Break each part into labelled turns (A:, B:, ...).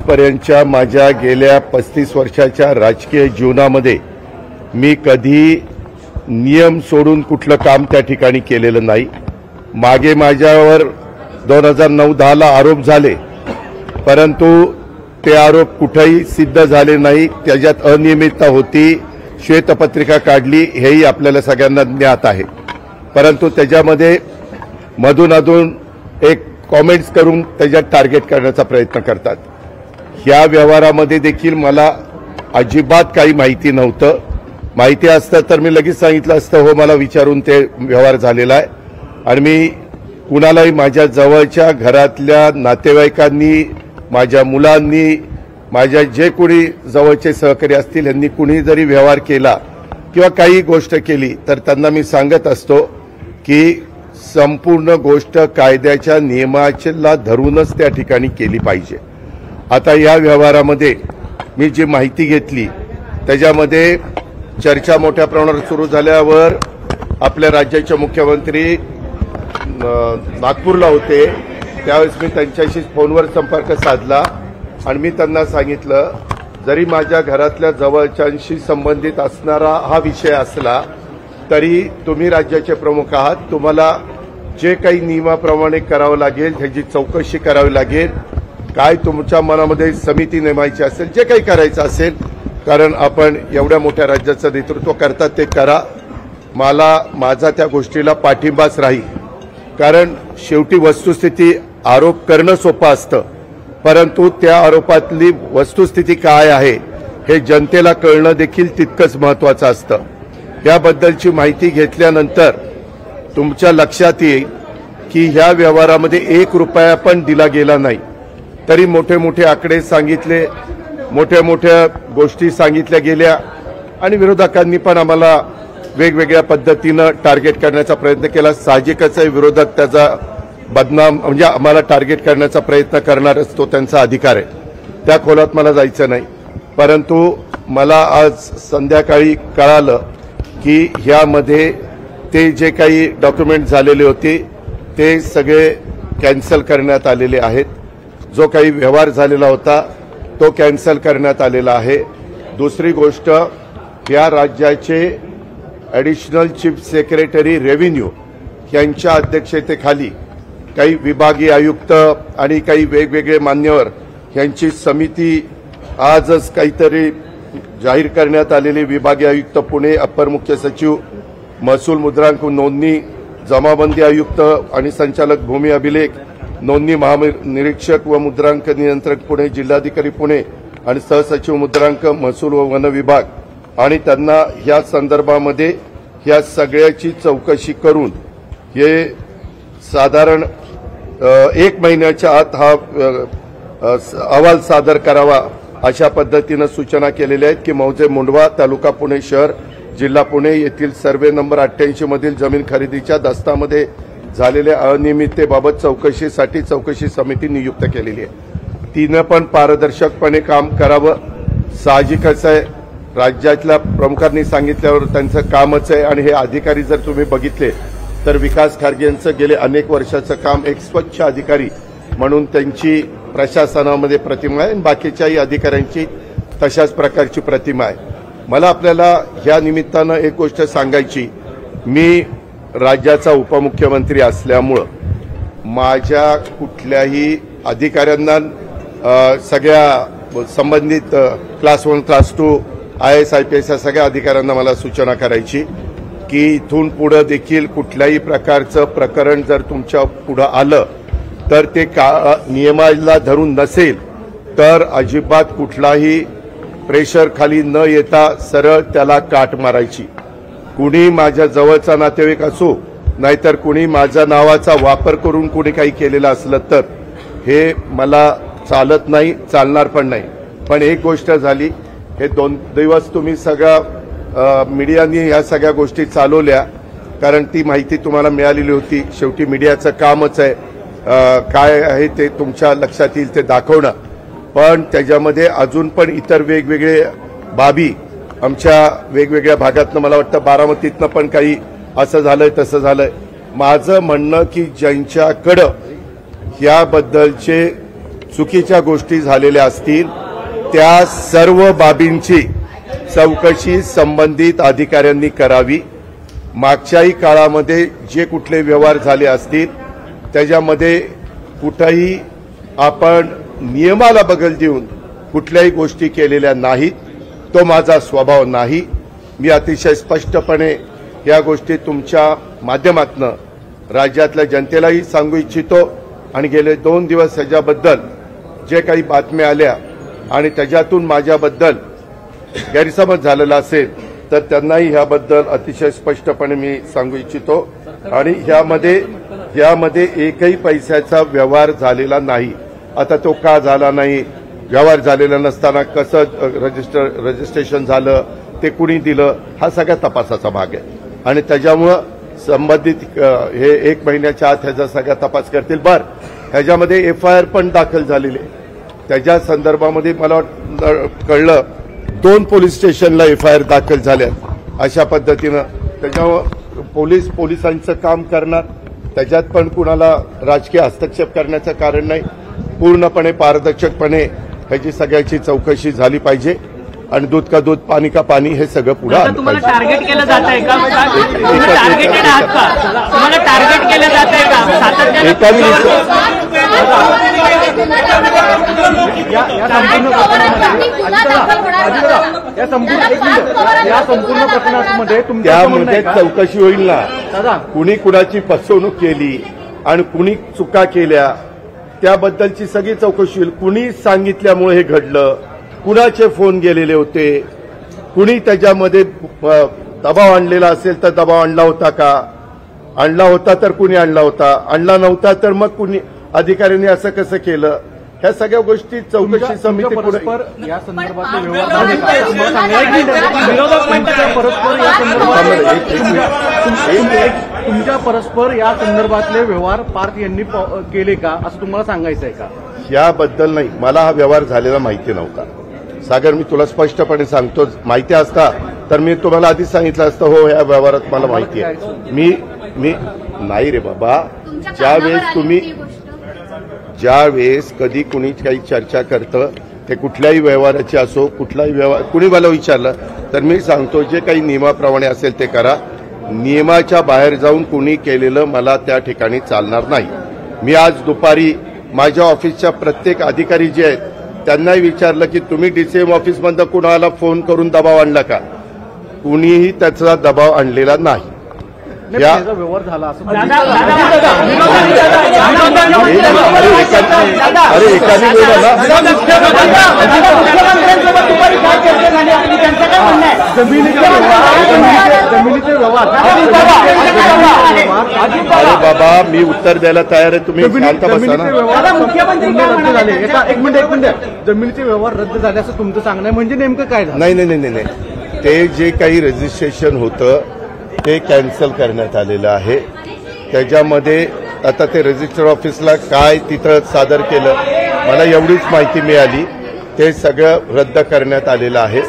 A: आजपर्यंतच्या माझ्या गेल्या 35 वर्षाच्या राजकीय जीवनामध्ये मी कधी नियम सोडून कुठलं काम त्या ठिकाणी केलेलं नाही। मागे माझ्यावर 2009-10 आरोप झाले, परंतु ते आरोप कुठेही सिद्ध झाले नाही। त्याच्यात अनियमितता होती, श्वेतपत्रिका काढली, हेही आपल्याला सगळ्यांना ज्ञात आहे। परंतु त्याच्यामध्ये मधून एक कॉमेंट्स करून त्याच्यात टार्गेट करण्याचा प्रयत्न करतात। ह्या व्यवहारामध्ये देखील मला अजिबात काही माहिती नव्हतं। माहिती असतं तर मी लगेच सांगितलं असतं, हो मला विचारून ते व्यवहार झालेला आहे। आणि मी कुणालाही माझ्या जवळच्या घरातल्या नातेवाईकांनी, माझ्या मुलांनी, माझ्या जे कोणी जवळचे सहकारी असतील यांनी कुणी जरी व्यवहार केला किंवा काही गोष्ट केली तर त्यांना मी सांगत असतो की संपूर्ण गोष्ट कायद्याच्या नियमाला धरूनच त्या ठिकाणी केली पाहिजे। आता या व्यवहारामध्ये मी जी माहिती घेतली त्याच्यामध्ये चर्चा मोठ्या प्रमाणावर सुरू झाल्यावर आपल्या राज्याचे मुख्यमंत्री नागपूरला होते, त्यावेळेस मी त्यांच्याशी फोनवर संपर्क साधला आणि मी त्यांना सांगितलं, जरी माझ्या घरातल्या जवळच्यांशी संबंधित असणारा हा विषय असला तरी तुम्ही राज्याचे प्रमुख आहात, तुम्हाला जे काही नियमाप्रमाणे करावं लागेल, ह्याची चौकशी करावी लागेल, काय तुमच्या मनामध्ये समिती नेमायची असेल, जे काही करायचं असेल, कारण आपण एवढ्या मोठ्या राज्याचं नेतृत्व करतात ते करा। मला माझा त्या गोष्टीला पाठिंबाच राहील, कारण शेवटी वस्तुस्थिती आरोप करणं सोपं असतं, परंतु त्या आरोपातली वस्तुस्थिती काय आहे हे जनतेला कळणं देखील तितकंच महत्त्वाचं असतं। याबद्दलची माहिती घेतल्यानंतर तुमच्या लक्षात येईल की ह्या व्यवहारामध्ये 1 रुपया पण दिला गेला नाही, तरी मोठे मोठे आकडे सांगितले, मोठ्या मोठ्या गोष्टी सांगितल्या गेल्या आणि विरोधकांनी पण आम्हाला वेगवेगळ्या पद्धतीनं टार्गेट करण्याचा प्रयत्न केला। साहजिकच आहे, विरोधक त्याचा बदनाम म्हणजे आम्हाला टार्गेट करण्याचा प्रयत्न करणारच, तो त्यांचा अधिकार आहे, त्या खोलात मला जायचं नाही। परंतु मला आज संध्याकाळी कळालं की ह्यामध्ये ते जे काही डॉक्युमेंट झालेले होते ते सगळे कॅन्सल करण्यात आलेले आहेत। जो काही व्यवहार झालेला होता तो कॅन्सल करण्यात आलेला आहे। दुसरी गोष्ट, या राज्याचे ॲडिशनल चीफ सेक्रेटरी रेव्हेन्यू यांच्या अध्यक्षतेखाली काही विभागीय आयुक्त आणि काही वेगवेगळे मान्यवर यांची समिती आजच काहीतरी जाहीर करण्यात आलेली, विभागीय आयुक्त पुणे, अप्पर मुख्य सचिव महसूल मुद्रांक नोंदणी, जमाबंदी आयुक्त आणि संचालक भूमी अभिलेख, नोंदणी महानिरीक्षक व मुद्रांक नियंत्रक पुणे, जिल्हाधिकारी पुणे आणि सहसचिव मुद्रांक महसूल व वन विभाग, आणि त्यांना ह्या संदर्भामध्ये ह्या सगळ्याची चौकशी करून हे साधारण 1 महिन्याच्या आत हा अहवाल सादर करावा अशा पद्धतीनं सूचना केलेल्या आहेत की मौजे मुंडवा, तालुका पुणे शहर, जिल्हा पुणे येथील सर्वे नंबर 88 मधील जमीन खरेदीच्या दस्तामध्ये झालेल्या अनियमिततेबाबत चौकशीसाठी चौकशी समिती नियुक्त केलेली आहे। तिनं पण पारदर्शकपणे काम करावं, साहजिकच आहे, राज्यातल्या प्रमुखांनी सांगितल्यावर त्यांचं कामच आहे। आणि हे अधिकारी जर तुम्ही बघितले तर विकास खारगे यांचं गेले अनेक वर्षाचं काम, एक स्वच्छ अधिकारी म्हणून त्यांची प्रशासनामध्ये प्रतिमा आहे, बाकीच्याही अधिकाऱ्यांची तशाच प्रकारची प्रतिमा आहे। मला आपल्याला ह्या निमित्तानं एक गोष्ट सांगायची, मी राज्याचा उपमुख्यमंत्री असल्यामुळं माझ्या कुठल्याही अधिकाऱ्यांना सगळ्या संबंधित क्लास 1 क्लास 2 IAS IPS या सगळ्या अधिकाऱ्यांना मला सूचना करायची की इथून पुढे देखील कुठल्याही प्रकारचं प्रकरण जर तुमच्या पुढे आलं तर ते नियमाला धरून नसेल तर अजिबात कुठलाही प्रेशर खाली न येता सरळ त्याला काट मारायची। कुणी माझ्या जवळचा नातेवाईक असो नाहीतर कुणी माझ्या नावाचा वापर करून कुणी काही केलेलं असलं तर हे मला चालत नाही, चालणार पण नाही। पण एक गोष्ट झाली, हे 2 दिवस तुम्ही सगळा मीडियाने ह्या सगळ्या गोष्टी चालवल्या, कारण ती माहिती तुम्हाला मिळालेली होती। शेवटी मीडियाचं कामच आहे काय आहे ते तुमच्या लक्षात येईल ते दाखवणं, पण त्याच्यामध्ये अजून पण इतर वेगवेगळे बाबी आमच्या वेगवेगळ्या भागातनं, मला वाटतं बारामतीतनं पण काही असं झालंय तसं झालंय। माझं म्हणणं की ज्यांच्याकडं याबद्दलचे चुकीच्या गोष्टी झालेल्या असतील त्या सर्व बाबींची चौकशी संबंधित अधिकाऱ्यांनी करावी। मागच्याही काळामध्ये जे कुठले व्यवहार झाले असतील त्याच्यामध्ये कुठेही आपण नियमाला बगल देऊन कुठल्याही गोष्टी केलेल्या नाहीत। तो माझा स्वभाव नाही। मी अतिशय स्पष्टपणे या गोष्टी तुमच्या माध्यमातून राज्यातल्या जनतेलाही सांगू इच्छितो आणि गेले 2 दिवस ह्याच्याबद्दल जे काही बातम्या आल्या आणि त्याच्यातून माझ्याबद्दल गैरसमज झालेला असेल तर त्यांनाही ह्याबद्दल अतिशय स्पष्टपणे मी सांगू इच्छितो आणि ह्यामध्ये एकही पैशाचा व्यवहार झालेला नाही। आता तो का झाला नाही, व्यवहार झालेला नसताना कसं रजिस्ट्रेशन झालं, ते कुणी दिलं, हा सगळ्या तपासाचा भाग आहे आणि त्याच्यामुळं संबंधित हे 1 महिन्याच्या आत ह्याचा सगळा तपास करतील। ह्याच्यामध्ये FIR पण दाखल झालेली आहे। त्याच्या संदर्भामध्ये मला कळलं 2 पोलीस स्टेशनला FIR दाखल झाल्या अशा पद्धतीनं। त्याच्यामुळे पोलिसांचं काम करणार, त्याच्यात पण कुणाला राजकीय हस्तक्षेप करण्याचं कारण नाही। पूर्णपणे पारदर्शकपणे ह्याची सगळ्याची चौकशी झाली पाहिजे आणि दूध का दूध पाणी का पाणी हे सगळं पुढे आलं पाहिजे।
B: टार्गेट केलं जात आहे का? टार्गेटेड आहात का? तुम्हाला टार्गेट केलं जात आहे का? सातत्याने
C: या संपूर्ण प्रकरणामध्ये
A: त्यामध्ये चौकशी होईल ना, कुणी कुणाची फसवणूक केली आणि कुणी चुका केल्या त्याबद्दलची सगळी चौकशी होईल। कुणी सांगितल्यामुळे हे घडलं, कुणाचे फोन गेलेले होते, कुणी त्याच्यामध्ये दबाव आणलेला असेल तर दबाव आणला होता का, आणला होता तर कुणी आणला होता, आणला नव्हता तर मग कुणी अधिकाऱ्यांनी असं कसं केलं, ह्या सगळ्या गोष्टी चौकशी समिती
C: परस्पर या संदर्भातले व्यवहार तुमच्या परस्पर या संदर्भातले व्यवहार पार्थ यांनी केले का असं तुम्हाला सांगायचं आहे का?
A: याबद्दल नाही, मला हा व्यवहार झालेला माहिती नव्हता सागर। मी तुला स्पष्टपणे सांगतो, माहिती असता तर मी तुम्हाला आधीच सांगितलं असतं हो या व्यवहारात मला माहिती आहे। मी नाही रे बाबा, ज्यावेळेस कधी कुणी काही चर्चा करतं ते कुठल्याही व्यवहाराची असो, कुठलाही व्यवहार कुणी मला विचारलं तर मी सांगतो जे काही नियमाप्रमाणे असेल ते करा। नियमाच्या बाहेर जाऊन कुणी केलेलं मला त्या ठिकाणी चालणार नाही। मी आज दुपारी माझ्या ऑफिसच्या प्रत्येक अधिकारी जे आहेत त्यांनाही विचारलं की तुम्ही DCM ऑफिसमधनं कुणाला फोन करून दबाव आणला का? कुणीही त्याचा दबाव आणलेला नाही।
C: व्यवहार झाला असं
A: अरे एकाने बोला
C: जमिनीचे व्यवहार।
A: अरे बाबा मी उत्तर द्यायला तयार आहे, तुम्ही शांत बसा ना।
C: रद्द झाले, एक मिनिट जमिनीचे व्यवहार रद्द झाले असं तुमचं सांगणं म्हणजे नेमकं काय झालं?
A: नाही, ते जे काही रजिस्ट्रेशन होतं ते कॅन्सल करण्यात आलेलं आहे। त्याच्यामध्ये आता ते रजिस्टर ऑफिसला काय तिथं सादर केलं मला एवढीच माहिती मिळाली, ते सगळं रद्द करण्यात आलेलं आहे।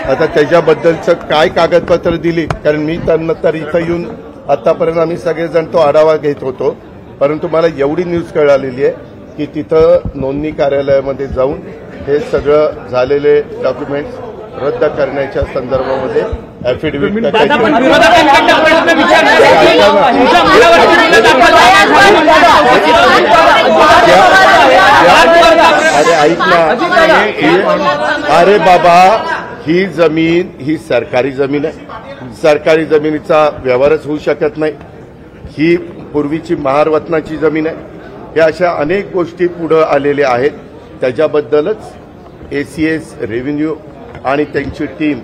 A: आता त्याच्याबद्दलचं काय कागदपत्र दिली, कारण मी त्यानंतर इथं येऊन आतापर्यंत आम्ही सगळेजण तो आढावा घेत होतो, परंतु मला एवढी न्यूज कळालेली आहे की तिथं नोंदणी कार्यालयामध्ये जाऊन हे सगळं झालेले डॉक्युमेंट्स रद्द करण्याच्या संदर्भामध्ये ॲफिडेव्हिट अरे ऐक ना, अरे बाबा ही जमीन ही सरकारी जमीन आहे, सरकारी जमिनीचा व्यवहारच होऊ शकत नाही। ही पूर्वीची महारवतनाची जमीन आहे। या अशा अनेक गोष्टी पुढे आलेल्या आहेत, त्याच्याबद्दलच ACS रेव्हेन्यू आणि त्यांची टीम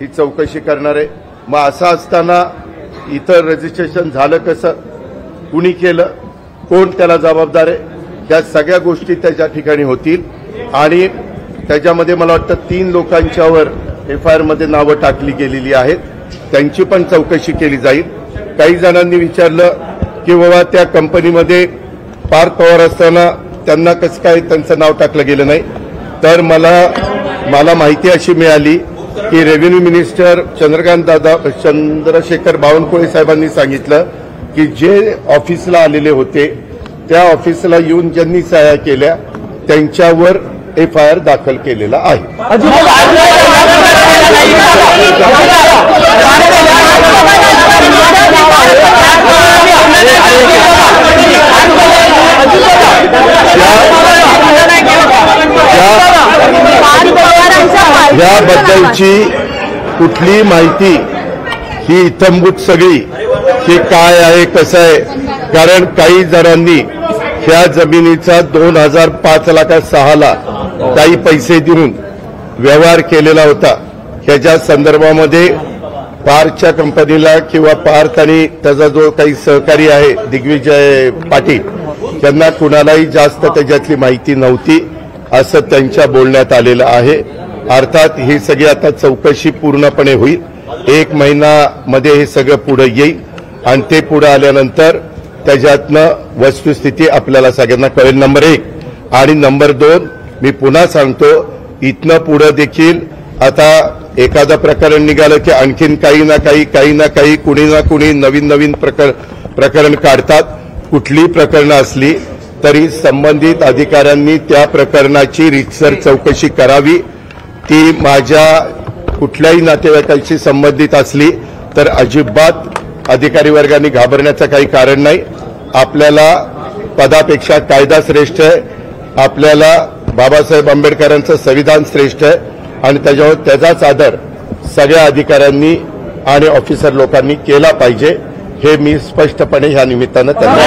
A: ही चौकशी करणार आहे। मग असं असताना इथं रजिस्ट्रेशन झालं कसं, कुणी केलं, कोण त्याला जबाबदार आहे, या सगळ्या गोष्टी त्याच्या ठिकाणी होतील आणि त्याच्यामध्ये मला वाटतं 3 लोकांच्यावर FIR मध्ये नावं टाकली गेलेली आहेत, त्यांची पण चौकशी केली जाईल। काही जणांनी विचारलं की बाबा त्या कंपनीमध्ये पार्थ पवार असताना त्यांना कसं काय त्यांचं नाव टाकलं गेलं नाही, तर मला माहिती अशी मिळाली की रेव्हेन्यू मिनिस्टर चंद्रशेखर बावनकुळे साहेबांनी सांगितलं की जे ऑफिसला आलेले होते त्या ऑफिसला येऊन ज्यांनी सह्या केल्या त्यांच्यावर FIR दाखल केलेला आहे. याबद्दलची कुठली माहिती ही इत्थंभूत सगळी की काय आहे कसं आहे, कारण काही जणांनी ह्या जमिनीचा 2005 ला का 6 ला काही पैसे देऊन व्यवहार केलेला होता. ह्याच्या संदर्भामध्ये पार्थच्या कंपनीला किंवा पार्थ आणि त्याचा जो काही सहकारी आहे दिग्विजय पाटील यांना कुणालाही जास्त त्याच्यातली माहिती नव्हती असं त्यांच्या बोलण्यात आलेलं आहे. अर्थात ही सगळी आता चौकशी पूर्णपणे होईल. 1 महिन्यामध्ये हे सगळं पुढे येईल आणि ते पुढे आल्यानंतर त्याच्यातनं वस्तुस्थिती आपल्याला सगळ्यांना कळेल. नंबर 1 आणि नंबर 2 मी पुन्हा सांगतो, इथनं पुढे देखील आता एखादं प्रकरण निघालं की आणखीन काही ना काही कुणी ना कुणी नवीन प्रकरण काढतात. कुठली प्रकरणं असली तरी संबंधित अधिकाऱ्यांनी त्या प्रकरणाची रीतसर चौकशी करावी. ती माझ्या कुठल्याही नातेवाईकांशी संबंधित असली तर अजिबात अधिकारी वर्गांनी घाबरण्याचं काही कारण नाही. आपल्याला पदापेक्षा कायदा श्रेष्ठ आहे. आपल्याला बाबासाहेब आंबेडकरांचं संविधान श्रेष्ठ आहे आणि त्याच्यावर त्याचाच आदर सगळ्या अधिकाऱ्यांनी आणि ऑफिसर लोकांनी केला पाहिजे हे मी स्पष्टपणे ह्या निमित्तानं त्यांना